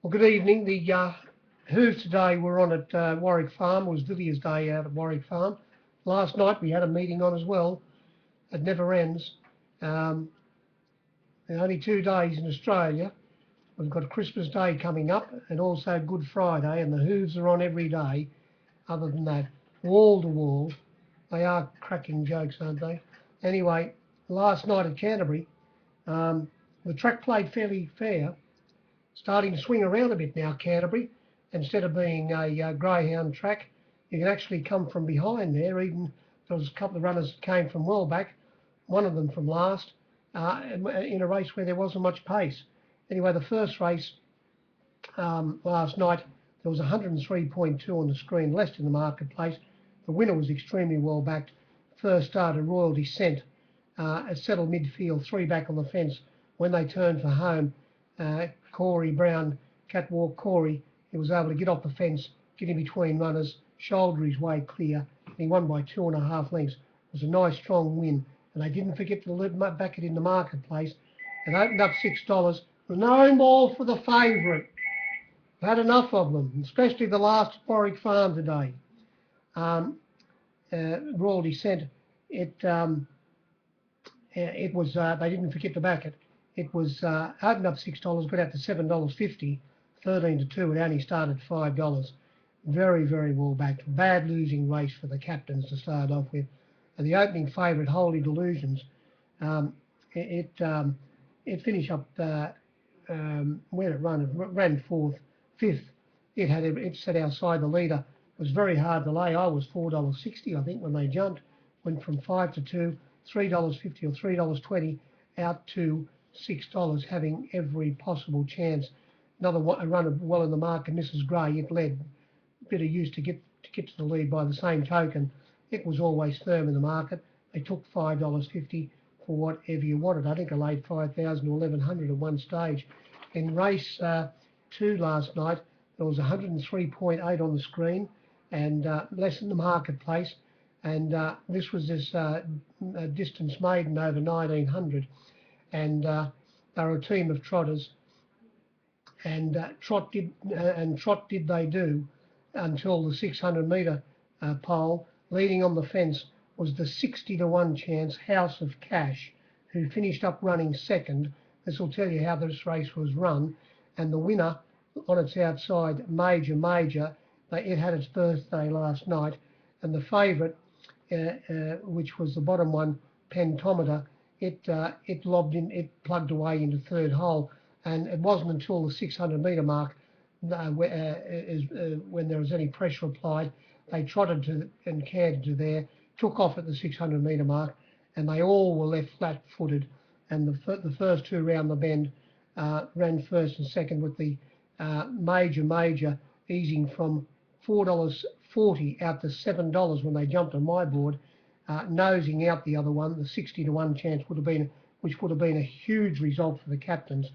Well, good evening. The hooves today were on at Warwick Farm. It was Villiers Day out at Warwick Farm. Last night we had a meeting on as well. It never ends. Um, there are only 2 days in Australia. We've got Christmas Day coming up and also Good Friday, and the hooves are on every day. Other than that, wall to wall. They are cracking jokes, aren't they? Anyway, last night at Canterbury, the track played fairly fair. Starting to swing around a bit now, Canterbury. Instead of being a greyhound track, you can actually come from behind there. Even there was a couple of runners that came from well back, one of them from last, in a race where there wasn't much pace. Anyway, the first race last night, there was 103.2 on the screen, less in the marketplace. The winner was extremely well backed. First starter, Royal Descent, settled midfield, 3 back on the fence. When they turned for home, Corey Brown, Catwalk Corey, he was able to get off the fence, get in between runners, shoulder his way clear, and he won by 2.5 lengths. It was a nice strong win, and they didn't forget to back it in the marketplace. And opened up $6. No more for the favourite. I've had enough of them, especially the last Warwick Farm today. Royal Descent, it was, they didn't forget to back it. It was opened up $6, got out to $7.50, 13 to 2. It only started $5. Very, very well backed. Bad losing race for the captains to start off with. And the opening favourite, Holy Delusions, it finished up where it ran. It ran fourth, fifth. It sat outside the leader. It was very hard to lay. I was $4.60, I think, when they jumped. Went from 5 to 2, $3.50 or $3.20 out to $6, having every possible chance. Another runner well in the market, Mrs. Gray, it led. A bit of use to get to the lead. By the same token, it was always firm in the market. They took $5.50 for whatever you wanted. I think I laid 5,000 or 1,100 at one stage. In race 2 last night, there was 103.8 on the screen and less in the marketplace. And this was this distance maiden over 1900. And they were a team of trotters, and trot did they do until the 600 metre pole. Leading on the fence was the 60 to 1 chance House of Cash, who finished up running second. This will tell you how this race was run. And the winner on its outside, Major, it had its birthday last night, and the favourite, which was the bottom one, Pentometer, it lobbed in, it plugged away into third hole, and it wasn't until the 600 metre mark when there was any pressure applied, they trotted to and cantered to there, took off at the 600 metre mark, and they all were left flat-footed. And the first two round the bend ran first and second, with the Major easing from $4.40 out to $7 when they jumped on my board, nosing out the other one. The 60 to 1 chance which would have been a huge result for the captains.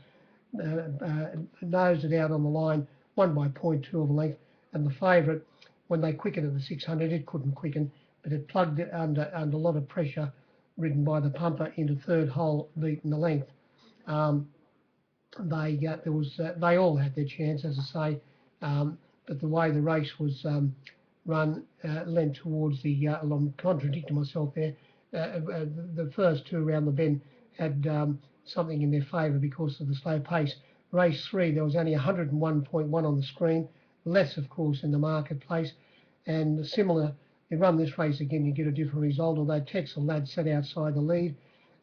Nosed it out on the line, won by 0.2 of a length. And the favourite, when they quickened at the 600, it couldn't quicken, but it plugged it under a lot of pressure, ridden by the pumper, into third hole, beaten the length. They all had their chance, as I say, but the way the race was run lent towards the. I'm contradicting myself there. The first two around the bend had something in their favour because of the slow pace. Race 3, there was only 101.1 on the screen, less, of course, in the marketplace. And similar, you run this race again, you get a different result. Although Texel Lad sat outside the lead,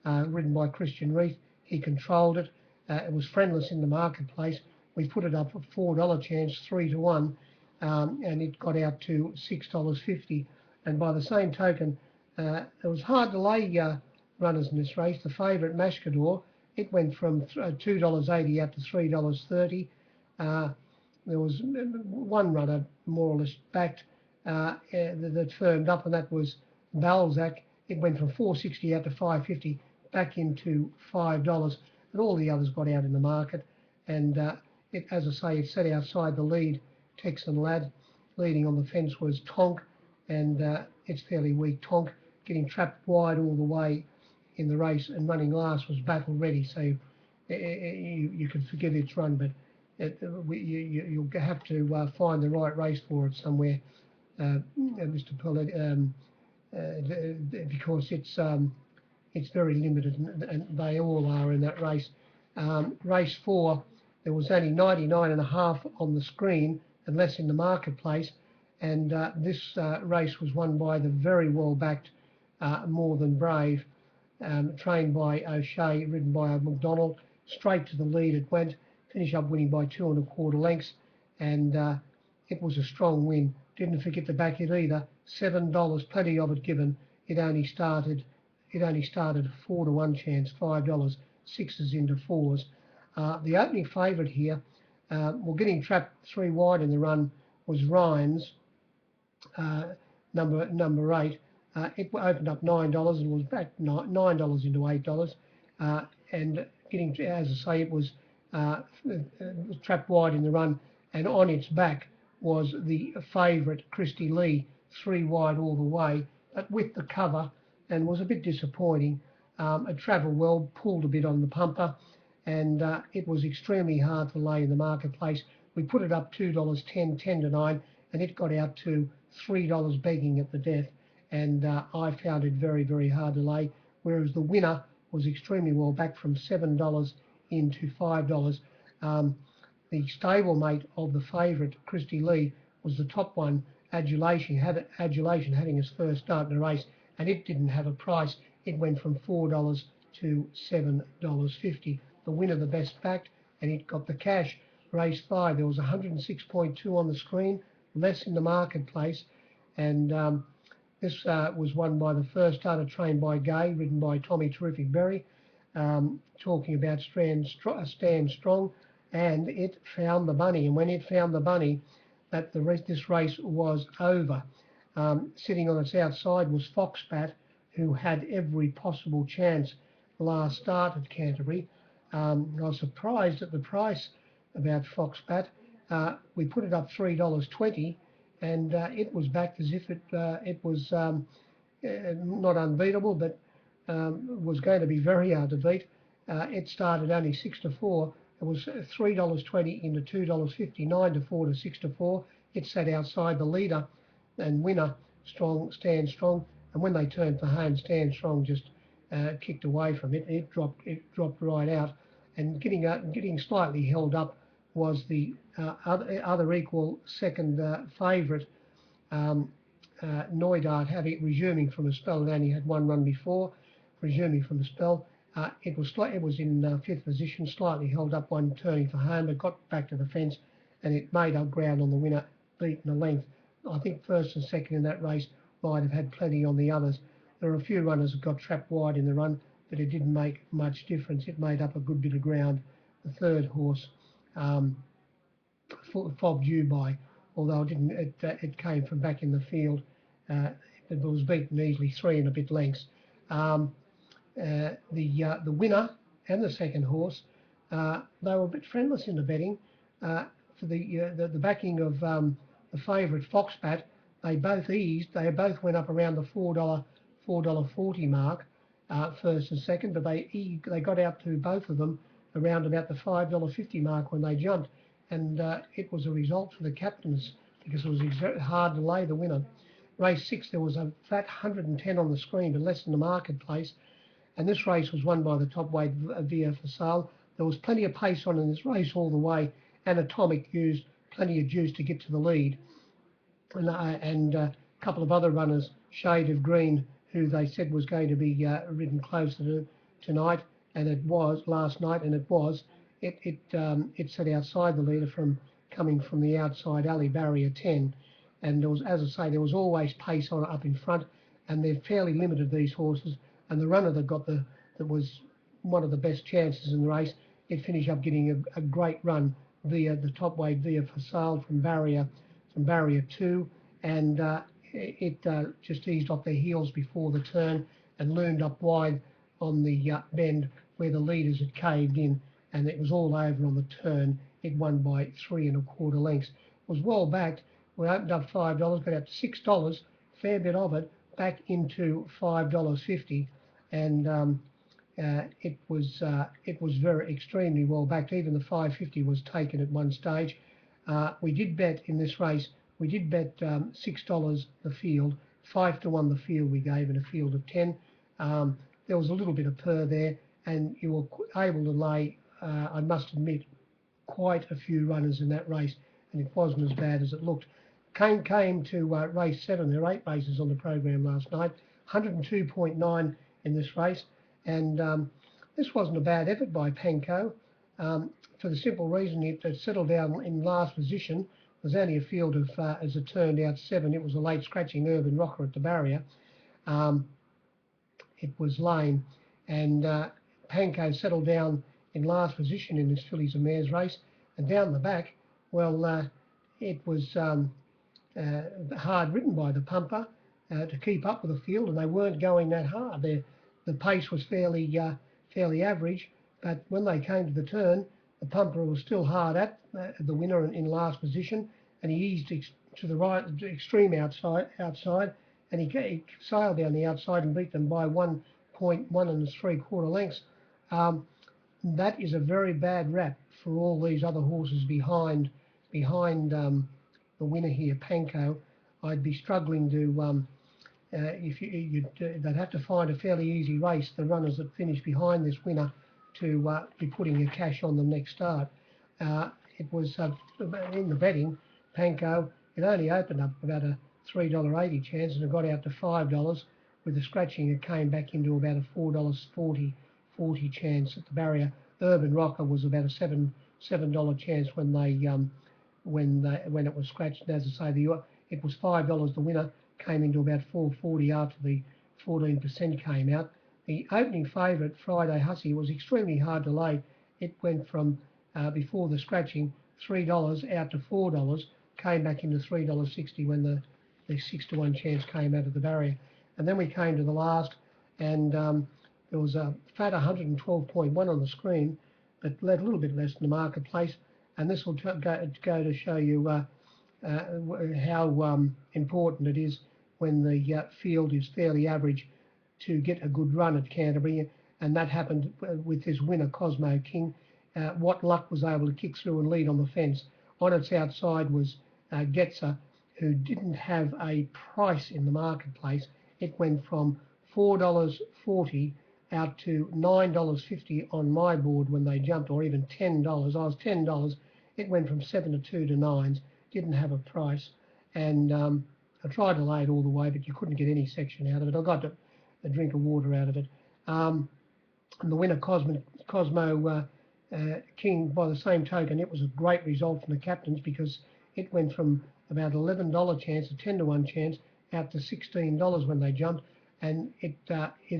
ridden by Christian Reith, he controlled it. It was friendless in the marketplace. We put it up for $4 chance, 3 to 1, and it got out to $6.50. And by the same token, it was hard to lay runners in this race. The favourite, Mashkador, it went from $2.80 out to $3.30. There was one runner more or less backed that firmed up, and that was Balzac. It went from $4.60 out to $5.50, back into $5. And all the others got out in the market, and as I say, it sat outside the lead. Texan Lad. Leading on the fence was Tonk, and it's fairly weak. Tonk getting trapped wide all the way in the race, and running last was Battle Ready, so you could forget its run, but You'll have to find the right race for it somewhere, Mr. Pullett, because it's very limited, and they all are in that race. Race 4, there was only 99.5 on the screen and less in the marketplace, and this race was won by the very well backed More Than Brave, trained by O'Shea, ridden by McDonald. Straight to the lead it went, finished up winning by 2 1/4 lengths, and it was a strong win. Didn't forget to back it either. $7, plenty of it given. It only started a 4 to 1 chance, $5, sixes into fours. The opening favourite here, getting trapped 3 wide in the run, was Rhymes, number 8. It opened up $9 and was back $9 into $8, and getting, as I say, it was trapped wide in the run, and on its back was the favourite Christy Lee, 3 wide all the way, but with the cover, and was a bit disappointing. It travelled well, pulled a bit on the pumper, and it was extremely hard to lay in the marketplace. We put it up $2.10, 10 to 9, and it got out to $3 begging at the death, and I found it very, very hard to lay, whereas the winner was extremely well back from $7 into $5. The stablemate of the favourite, Christy Lee, was the top one, Adulation having its first start in the race, and it didn't have a price. It went from $4 to $7.50. The winner, the best backed, and it got the cash. Race 5, there was 106.2 on the screen, less in the marketplace, and this was won by the first starter, trained by Gay, ridden by Tommy Terrific Berry, talking about Stand Strong, and it found the bunny. And when it found the bunny, this race was over. Sitting on its outside was Foxbat, who had every possible chance last start at Canterbury. I was surprised at the price about Foxbat. We put it up $3.20, and it was backed as if it was not unbeatable, but was going to be very hard to beat. It started only 6 to 4. It was $3.20 into $2.50, 9 to 4 to 6 to 4. It sat outside the leader and winner, Stand Strong, and when they turned for home, Stand Strong just kicked away from it. It dropped right out, and getting slightly held up was the other equal second favourite, Noidart, resuming from a spell. It only had 1 run before, resuming from a spell. It was in 5th position, slightly held up, one turning for home, but got back to the fence, and it made up ground on the winner, beaten a length. I think first and second in that race might have had plenty on the others. There were a few runners that got trapped wide in the run, but it didn't make much difference. It made up a good bit of ground. The third horse, Fob Dubai, although it came from back in the field. It was beaten easily, 3 and a bit lengths. The winner and the second horse, they were a bit friendless in the betting. For the backing of the favourite Foxbat, they both eased. They both went up around the $4.40 mark, first and second, but they got out to both of them around about the $5.50 mark when they jumped, and it was a result for the captains because it was hard to lay the winner. Race 6, there was a flat 110 on the screen, but less in the marketplace. And this race was won by the top weight Via for Sale. There was plenty of pace on in this race all the way, and Atomic used plenty of juice to get to the lead. And a couple of other runners, Shade of Green, who they said was going to be ridden closer to tonight, and it was last night, and it was. It sat outside the leader coming from the outside alley barrier 10, and there was, as I say, there was always pace on up in front, and they're fairly limited, these horses. And the runner that was one of the best chances in the race, it finished up getting a great run via the top weight Via for Sale from barrier 2, and it just eased off their heels before the turn and loomed up wide on the bend where the leaders had caved in, and it was all over on the turn. It won by 3 1/4 lengths. It was well backed. We opened up $5, got up to $6, fair bit of it, back into $5.50, and it was very extremely well backed. Even the 550 was taken at one stage. We did bet in this race. We did bet $6 the field, 5-1 the field we gave in a field of 10. There was a little bit of per there, and you were able to lay, I must admit, quite a few runners in that race, and it wasn't as bad as it looked. Came to race 7. There were 8 races on the program last night. 102.9 in this race, and this wasn't a bad effort by Panko, for the simple reason it settled down in last position. It was only a field of, as it turned out, 7. It was a late scratching Urban Rocker at the barrier. It was lame, and Panko settled down in last position in this fillies and mares race, and down the back, well, it was hard ridden by the pumper to keep up with the field, and they weren't going that hard. The pace was fairly average, but when they came to the turn, the pumper was still hard at the winner in last position, and he eased to the right, extreme outside, and he sailed down the outside and beat them by 1.1 3/4 lengths. That is a very bad rap for all these other horses behind the winner here, Panko. I'd be struggling to they'd have to find a fairly easy race, the runners that finish behind this winner, to be putting your cash on them next start. It was in the betting, Panko, it only opened up about a $3.80 chance, and it got out to $5. With the scratching, it came back into about a $4.40 chance at the barrier. Urban Rocker was about a $7 chance when it was scratched. And as I say, it was $5 the winner, came into about $4.40 after the 14% came out. The opening favourite, Friday Hussey, was extremely hard to lay. It went from before the scratching $3 out to $4, came back into $3.60 when the 6-1 chance came out of the barrier. And then we came to the last, and there was a fat 112.1 on the screen, but led a little bit less in the marketplace. And this will go to show you how important it is when the field is fairly average to get a good run at Canterbury, and that happened with this winner, Cosmo King. What Luck was able to kick through and lead on the fence. On its outside was Getzer, who didn't have a price in the marketplace. It went from $4.40 out to $9.50 on my board when they jumped, or even $10. I was $10. It went from 7 to 2 to 9s. Didn't have a price, and I tried to lay it all the way, but you couldn't get any section out of it. I got a drink of water out of it. And the winner, Cosmo King, by the same token, it was a great result from the captains, because it went from about $11 chance, a 10-1 chance, out to $16 when they jumped, and it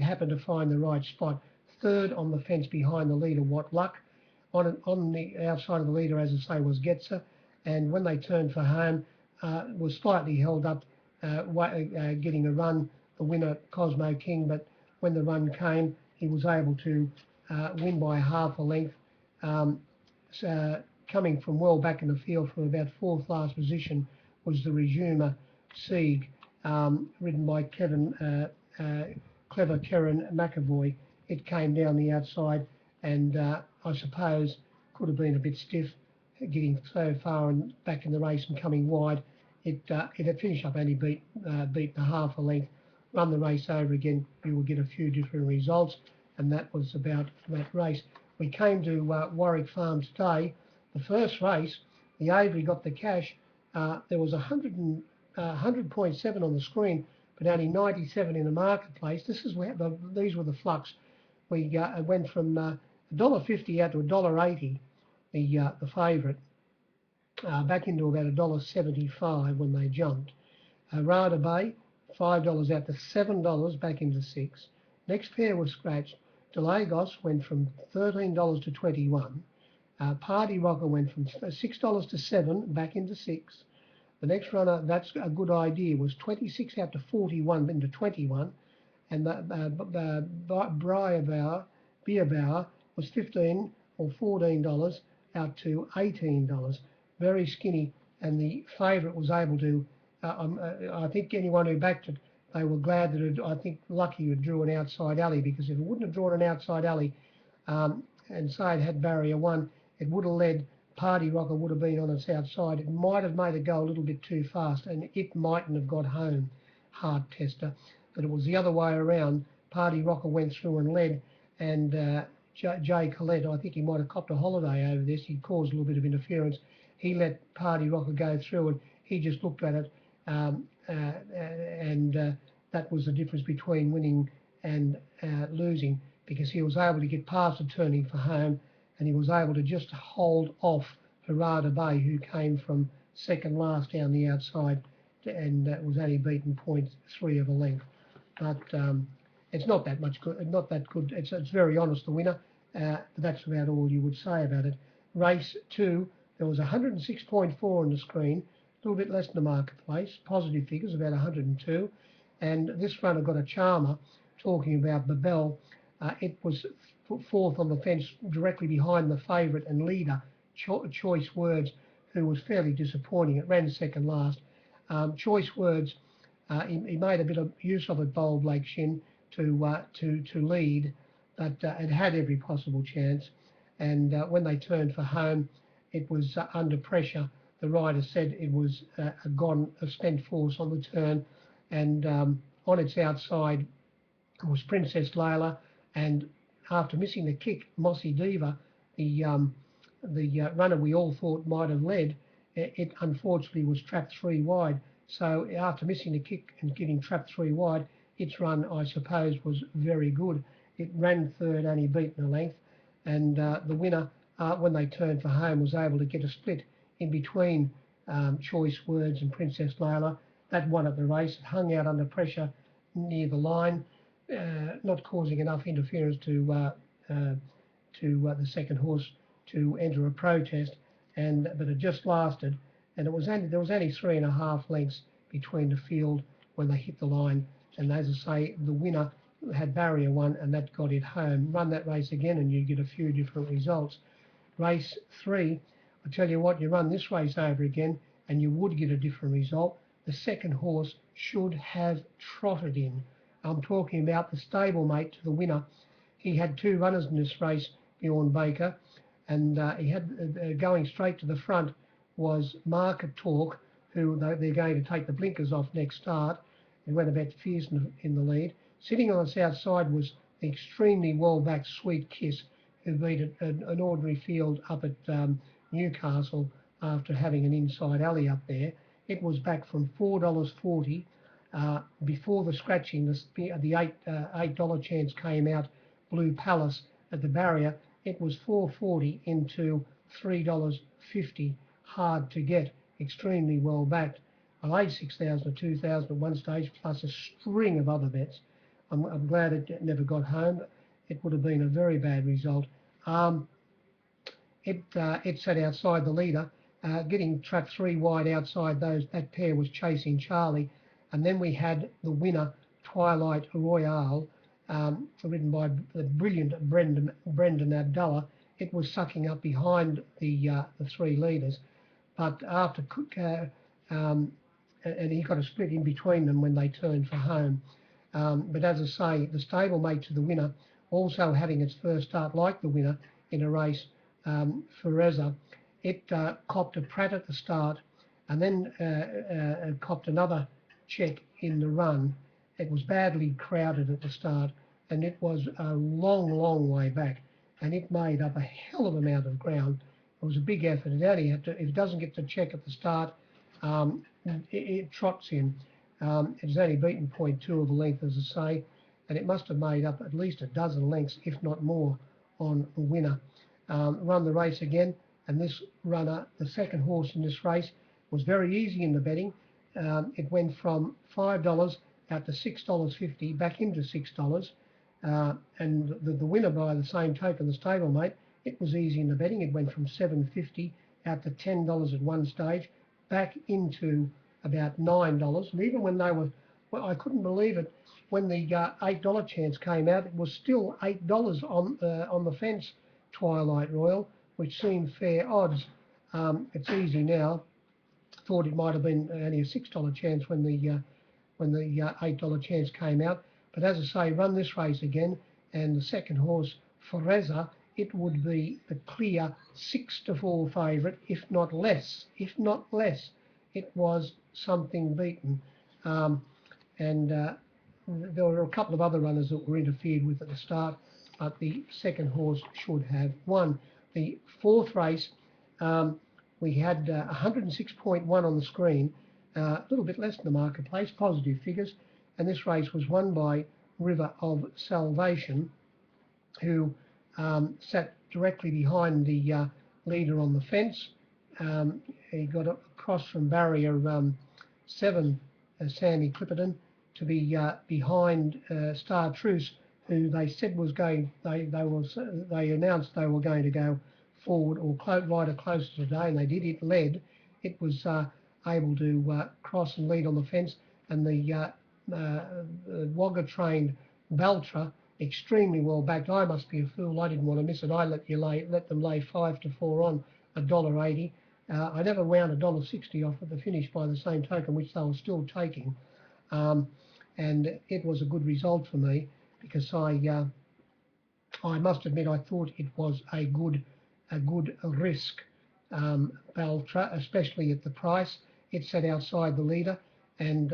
happened to find the right spot. Third on the fence behind the leader, What Luck. On the outside of the leader, as I say, was Getzer, and when they turned for home, was slightly held up, getting a run, the winner, Cosmo King, but when the run came, he was able to win by half a length, coming from well back in the field from about 4th last position was the Resumer Sieg, ridden by Clever Karen McAvoy. It came down the outside, and I suppose could have been a bit stiff getting so far and back in the race and coming wide. It had finished up only beaten a half a length. Run the race over again, you will get a few different results, and that was about that race. We came to Warwick Farm today. The first race, the Avery got the cash. There was 100.7 on the screen, but only 97 in the marketplace. These were the flux. We went from $1.50 out to $1.80, the favourite, back into about $1.75 when they jumped. Rada Bay, $5 out to $7, back into 6. Next pair was scratched. Delagos went from $13 to $21. Party Rocker went from $6 to $7, back into 6. The next runner, that's a good idea, was 26 out to 41, into 21. And the Bierbauer was $15 or $14 out to $18. Very skinny, and the favourite was able to, I think anyone who backed it they were glad that it, I think lucky it drew an outside alley, because if it wouldn't have drawn an outside alley and say it had barrier 1, it would have led, Party Rocker would have been on its outside. It might have made it go a little bit too fast and it mightn't have got home, Hard Tester. But it was the other way around. Party Rocker went through and led, and Jay Collette, I think he might have copped a holiday over this. He caused a little bit of interference. He let Party Rocker go through and he just looked at it, and that was the difference between winning and losing, because he was able to get past the turning for home and he was able to just hold off Harada Bay, who came from second last down the outside and was only beaten 0.3 of a length. But it's not that much good, not that good. It's very honest, the winner. But that's about all you would say about it. Race 2, there was 106.4 on the screen, a little bit less than the marketplace, positive figures about 102, and this runner got a charmer. Talking about Babel, it was fourth on the fence, directly behind the favourite and leader, Choice Words, who was fairly disappointing. It ran second last. Choice Words, he made a bit of use of it, Bold Blake Shin, to lead, but it had every possible chance. And when they turned for home, it was under pressure. The rider said it was a spent force on the turn, and on its outside was Princess Layla, and after missing the kick, Mossy Diva, the runner we all thought might have led, it unfortunately was trapped 3 wide. So after missing the kick and getting trapped 3 wide, its run, I suppose, was very good. It ran third, only beaten a length, and the winner, when they turned for home, was able to get a split in between Choice Words and Princess Layla. That won at the race. It hung out under pressure near the line, not causing enough interference to the second horse to enter a protest, but it just lasted, and there was only 3.5 lengths between the field when they hit the line. And as I say, the winner had barrier 1, and that got it home. Run that race again and you get a few different results. Race 3, I tell you what, you run this race over again and you would get a different result. The second horse should have trotted in. I'm talking about the stablemate to the winner. He had 2 runners in this race, Bjorn Baker, and he had going straight to the front was Market Talk, who they're going to take the blinkers off next start. He went about fierce in the lead. Sitting on its outside was the extremely well-backed Sweet Kiss, who beat an ordinary field up at Newcastle after having an inside alley up there. It was back from $4.40 before the scratching. The $8 chance came out, Blue Palace at the barrier. It was $4.40 into $3.50, hard to get, extremely well backed. I laid 6,000 or 2,000 at one stage, plus a string of other bets. I'm glad it never got home. It would have been a very bad result. It sat outside the leader, getting trapped 3 wide outside those. That pair was chasing Charlie, and then we had the winner, Twilight Royale, ridden by the brilliant Brendan Abdullah. It was sucking up behind the 3 leaders, but after and he got a split in between them when they turned for home. But as I say, the stablemate to the winner, also having its first start like the winner in a race, Fereza, it copped a Pratt at the start, and then copped another check in the run. It was badly crowded at the start, and it was a long way back, and it made up a hell of an amount of ground. It was a big effort. It only had to, if it doesn't get the check at the start, it trots in. It's only beaten 0.2 of a length, as I say, and it must have made up at least a dozen lengths, if not more, on the winner. Run the race again, and this runner, the second horse in this race, was very easy in the betting. It went from $5 out to $6.50, back into $6, and the winner, by the same token, the stablemate, it was easy in the betting. It went from $7.50 out to $10 at one stage, back into about $9. And even when they were, well, I couldn't believe it, when the $8 chance came out, it was still $8 on the fence, Twilight Royal, which seemed fair odds. It's easy now. Thought it might have been only a $6 chance when the when the $8 chance came out. But as I say, run this race again, and the second horse, Foreza, it would be the clear 6-4 favourite, if not less. If not less, it was something beaten. And there were a couple of other runners that were interfered with at the start, but the second horse should have won. The fourth race, we had 106.1 on the screen, a little bit less than the marketplace, positive figures, and this race was won by River of Salvation, who sat directly behind the leader on the fence. He got across from barrier 7, Sandy Clipperton, to be behind Star Truce, who they said was going. They announced they were going to go forward or right or closer today, and they did. It led. It was able to cross and lead on the fence, and the Wagga trained Baltra, extremely well backed. I must be a fool. I didn't want to miss it. I let them lay 5-4 on $1.80. I never wound $1.60 off at the finish by the same token, which they were still taking. And it was a good result for me, because I must admit I thought it was a good risk, Baltra, especially at the price. It sat outside the leader, and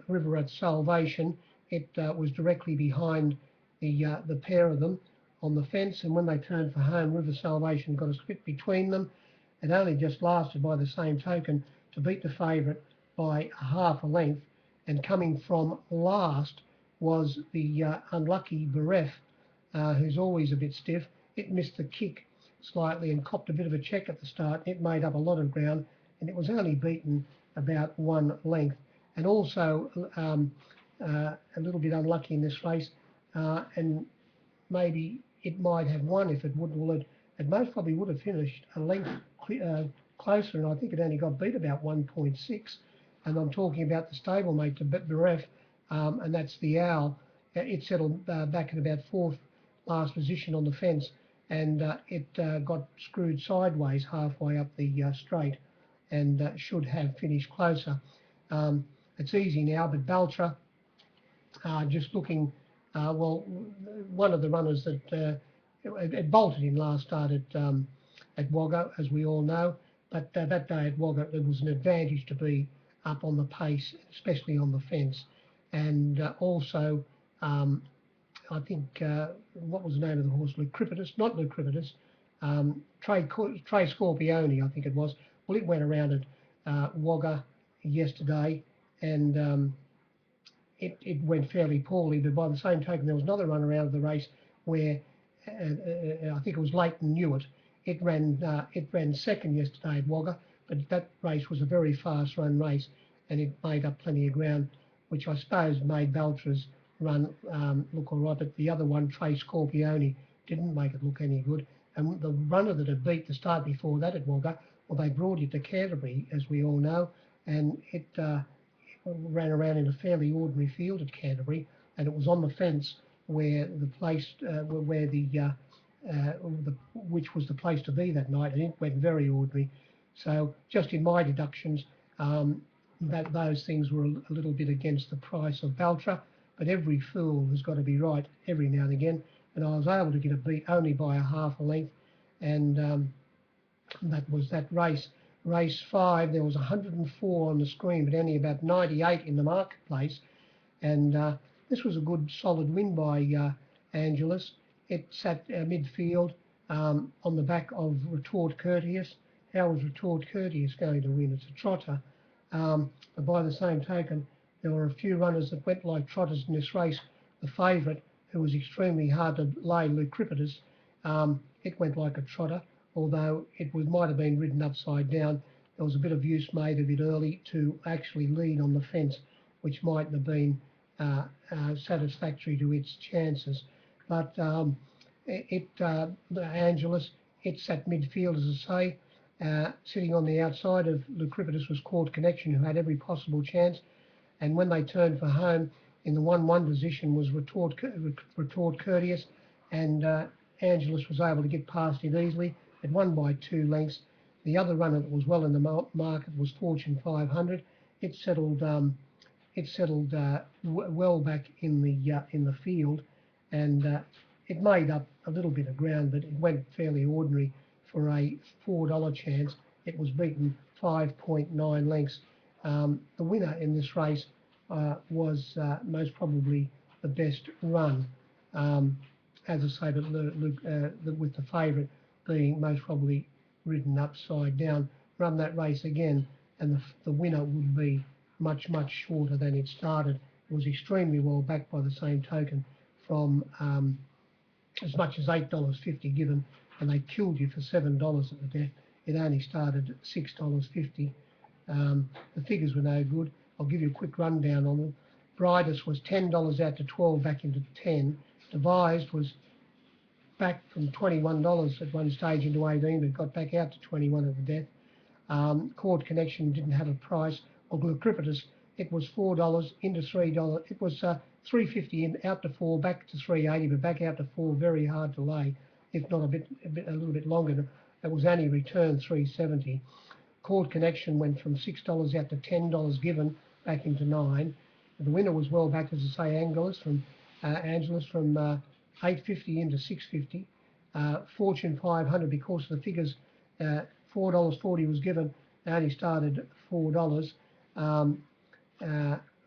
River at Salvation, it was directly behind the pair of them on the fence, and when they turned for home, River Salvation got a split between them. It only just lasted, by the same token, to beat the favourite by half a length, and coming from last was the unlucky Beref, who's always a bit stiff. It missed the kick slightly and copped a bit of a check at the start. It made up a lot of ground, and it was only beaten about 1 length. And also a little bit unlucky in this race, and maybe it might have won if it wouldn't. Well, it most probably would have finished a length closer, and I think it only got beat about 1.6. And I'm talking about the stablemate to Beref, and that's the Owl. It settled back in about 4th last position on the fence, and it got screwed sideways halfway up the straight, and should have finished closer. It's easy now, but Baltra, just looking, well, one of the runners that it bolted in last start at Wagga, as we all know, but that day at Wagga it was an advantage to be up on the pace, especially on the fence. And also, I think, what was the name of the horse? Lucripidus, not Lucripidus, Trey Scorpione, I think it was. Well, it went around at Wagga yesterday, and it went fairly poorly, but by the same token, there was another run around of the race where I think it was Leighton Newitt. It ran second yesterday at Wagga, but that race was a very fast run race, and it made up plenty of ground, which I suppose made Baltra's run look all right. But the other one, Trey Scorpione, didn't make it look any good. And the runner that had beat the start before that at Wagga, well, they brought it to Canterbury, as we all know, and it ran around in a fairly ordinary field at Canterbury, and it was on the fence where the place, which was the place to be that night, and it went very ordinary. So just in my deductions, that those things were a little bit against the price of Baltra, but every fool has got to be right every now and again, and I was able to get a beat only by a half a length, and that was that race. Race 5, there was 104 on the screen, but only about 98 in the marketplace, and this was a good solid win by Angelus. It sat midfield on the back of Retort Courteous. How was Retort Courteous going to win? It's a trotter. But by the same token, there were a few runners that went like trotters in this race. The favourite, who was extremely hard to lay, Lucripidus, it went like a trotter, although it might have been ridden upside down. There was a bit of use made of it early to actually lead on the fence, which mightn't have been satisfactory to its chances. But Angelus, it sat midfield, as I say. Sitting on the outside of Lucripidus was Court Connection, who had every possible chance. And when they turned for home, in the 1-1 position was Retort Courteous, and Angelus was able to get past it easily. It won by 2 lengths. The other runner that was well in the market was Fortune 500. It settled it settled well back in the field, and it made up a little bit of ground, but it went fairly ordinary for a $4 chance. It was beaten 5.9 lengths. The winner in this race was most probably the best run. As I say, but with the favourite being most probably ridden upside down, run that race again, and the winner would be much shorter than it started. It was extremely well backed by the same token, from as much as $8.50 given, and they killed you for $7 at the death. It only started at $6.50. The figures were no good. I'll give you a quick rundown on them. Brightest was $10 out to 12, back into 10. Devised was back from $21 at one stage into 18, but got back out to 21 at the death. Chord Connection didn't have a price. Or Glucriptus, it was $4 into $3. It was $3.50 in, out to 4, back to $3.80, but back out to 4. Very hard to lay, if not a little bit longer. It was only returned $3.70. Chord Connection went from $6 out to $10 given, back into 9. The winner was well back, as I say, Angelus from $8.50 into $6.50. Fortune 500, because of the figures, $4.40 was given. They only started $4.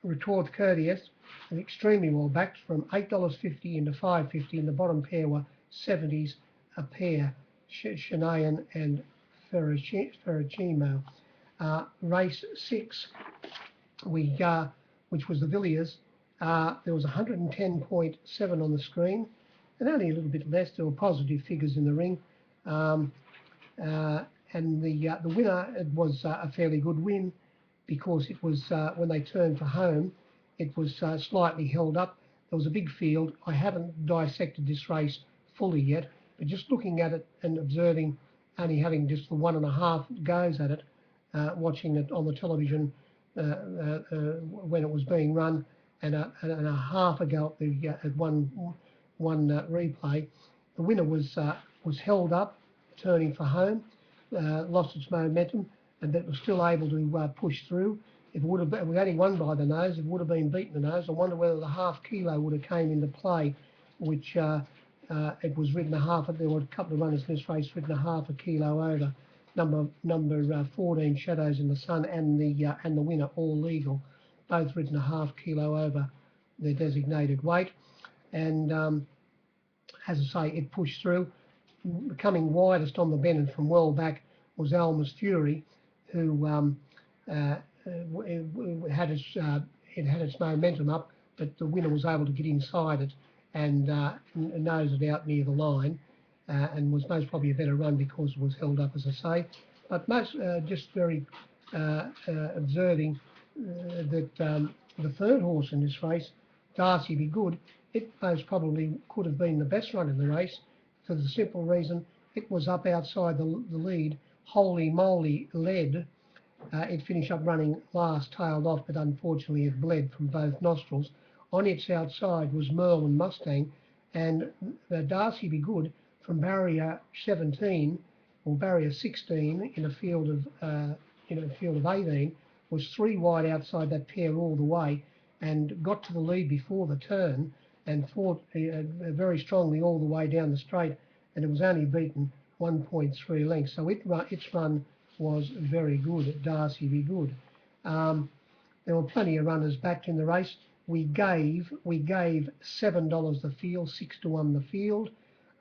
Retort Courteous, extremely well backed, from $8.50 into $5.50, and the bottom pair were 70s a pair, Shanayan and Ferrachimo. Race 6, which was the Villiers, there was 110.7 on the screen, and only a little bit less. There were positive figures in the ring. And the winner, it was a fairly good win, because it was, when they turned for home, it was slightly held up. There was a big field. I haven't dissected this race fully yet, but just looking at it and observing, only having just the 1.5 goes at it, watching it on the television when it was being run, and a half ago at one replay, the winner was held up, turning for home, lost its momentum, and that was still able to push through. If it would have been, we only won by the nose, it would have been beaten the nose. I wonder whether the half kilo would have came into play, which it was ridden a half. There were a couple of runners in this race ridden a half a kilo over. Number 14, Shadows in the Sun, and the winner, All Legal, both ridden a half kilo over their designated weight. And as I say, it pushed through. Coming widest on the bend from well back was Alma's Fury, who had its momentum up, but the winner was able to get inside it and nose it out near the line, and was most probably a better run because it was held up, as I say. But most just very observing that the third horse in this race, Darcy Be Good, it most probably could have been the best run in the race, for the simple reason it was up outside the lead. Holy Moly led. It finished up running last, tailed off, but unfortunately it bled from both nostrils. On its outside was Merlin Mustang, and Darcy Be Good from barrier 17 or barrier 16 in a field of 18 was 3 wide outside that pair all the way, and got to the lead before the turn and fought very strongly all the way down the straight, and it was only beaten 1.3 lengths. So its run was very good at Darcy Be Good. There were plenty of runners backed in the race. We gave $7 the field, 6 to 1 the field.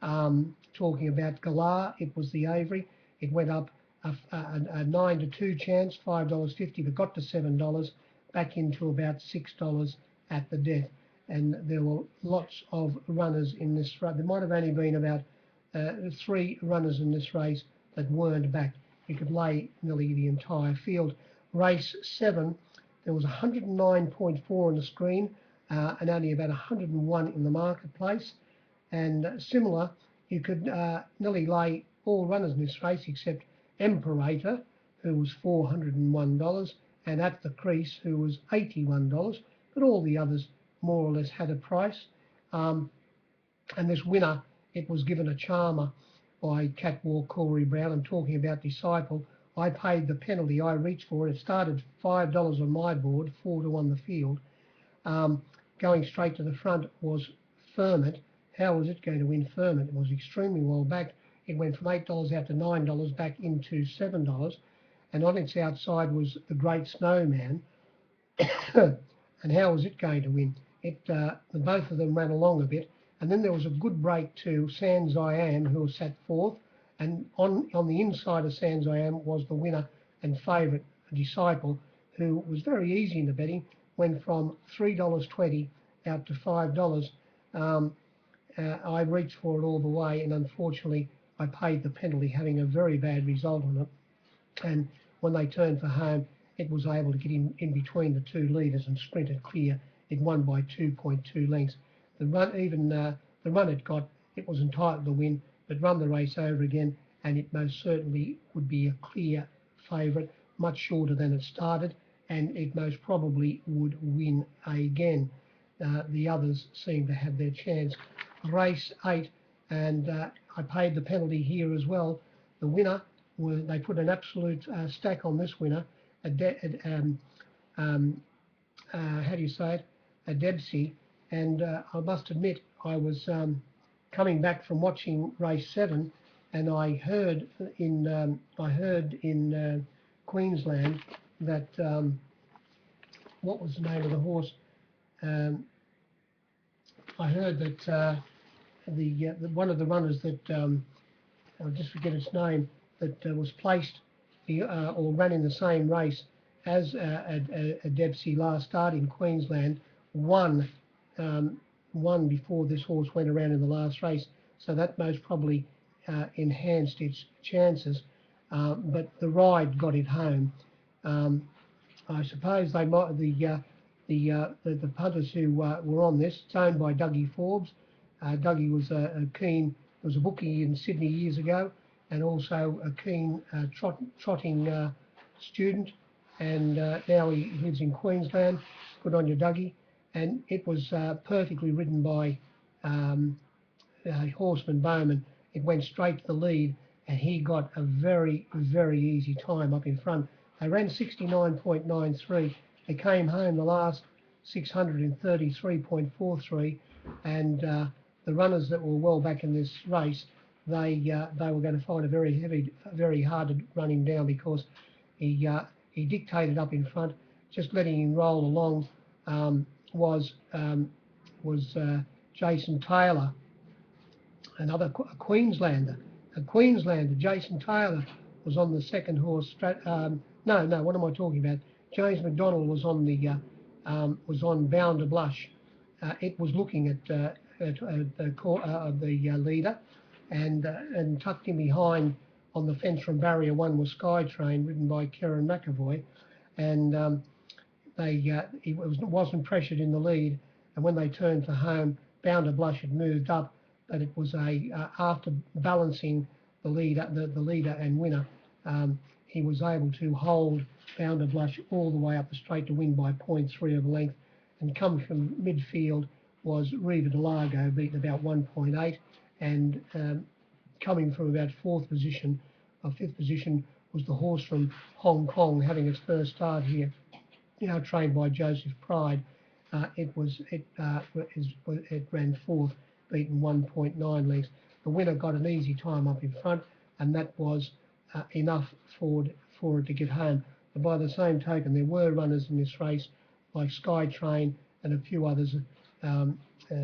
Talking about Galar, it was the Avery. It went up a 9 to 2 chance, $5.50, but got to $7, back into about $6 at the death. And there were lots of runners in this race. There might have only been about 3 runners in this race that weren't backed. You could lay nearly the entire field. Race 7, there was 109.4 on the screen, and only about 101 in the marketplace. And similar, you could nearly lay all runners in this race except Imperator, who was $401, and At the Crease, who was $81, but all the others more or less had a price. And this winner, it was given a charmer by Catwalk Corey Brown. I'm talking about Disciple I paid the penalty. I reached for it. It started $5 on my board, 4-1 the field. Going straight to the front was Ferment. How was it going to win Ferment? It was extremely well backed. It went from $8 out to $9, back into $7. And on its outside was the Great Snowman. And how was it going to win? Both of them ran along a bit. And then there was a good break to Sans I Am, who sat fourth. And on the inside of Sans I Am was the winner and favourite, Disciple, who was very easy in the betting, went from $3.20 out to $5. I reached for it all the way, and unfortunately I paid the penalty, having a very bad result on it. And when they turned for home, it was able to get in between the two leaders and sprinted clear. It won by 2.2 lengths. The run it got, it was entitled to win, but run the race over again, and it most certainly would be a clear favourite, much shorter than it started, and it most probably would win again. The others seem to have their chance. Race 8, and I paid the penalty here as well. The winner, they put an absolute stack on this winner, how do you say it, a Debsey, and I must admit I was coming back from watching race 7, and I heard in Queensland that what was the name of the horse? I heard that one of the runners that I'll just forget its name, that was placed or ran in the same race as a Debsey last start in Queensland, won before this horse went around in the last race, so that most probably enhanced its chances, but the ride got it home. I suppose they might, the punters who were on this, it's owned by Dougie Forbes. Dougie was a bookie in Sydney years ago, and also a keen trotting student, and now he lives in Queensland. Good on you, Dougie. And it was perfectly ridden by Horseman Bowman. It went straight to the lead, and he got a very, very easy time up in front. They ran 69.93. They came home the last 633.43, and the runners that were well back in this race, they were going to find it very hard to run him down, because he dictated up in front. Just letting him roll along was Jason Taylor, another Queenslander. Jason Taylor was on the second horse. No, what am I talking about? James McDonald was on Bound to Blush. It was looking at the leader, and tucked in behind on the fence from barrier 1 was Skytrain, ridden by Kieran McAvoy, and it wasn't pressured in the lead. And when they turned for home, Bound to Blush had moved up, but it was after balancing the leader and winner, he was able to hold Bound to Blush all the way up the straight to win by 0.3 of a length. And coming from midfield was Riva de Largo, beaten about 1.8, and coming from about fifth position was the horse from Hong Kong, having its first start here, now trained by Joseph Pride. It ran fourth, beaten 1.9 lengths. The winner got an easy time up in front, and that was enough for it to get home. But by the same token, there were runners in this race like Skytrain and a few others.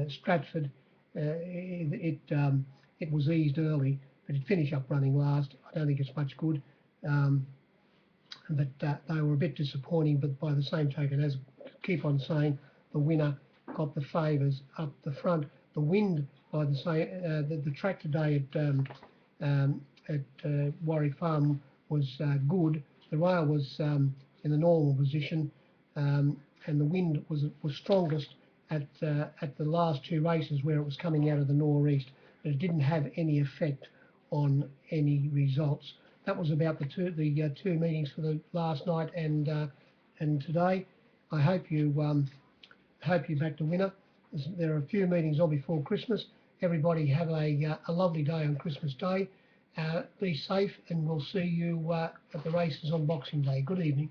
Stratford, it was eased early, but it finished up running last. I don't think it's much good, but they were a bit disappointing. But by the same token, as I keep on saying, the winner got the favours up the front. The wind, by the same, the track today at Warwick Farm was good. The rail was in the normal position, and the wind was strongest at the last two races, where it was coming out of the northeast, but it didn't have any effect on any results. That was about the two meetings for the last night and today. I hope you backed a winner. There are a few meetings on before Christmas. Everybody have a lovely day on Christmas Day, Be safe, and we'll see you at the races on Boxing Day. Good evening.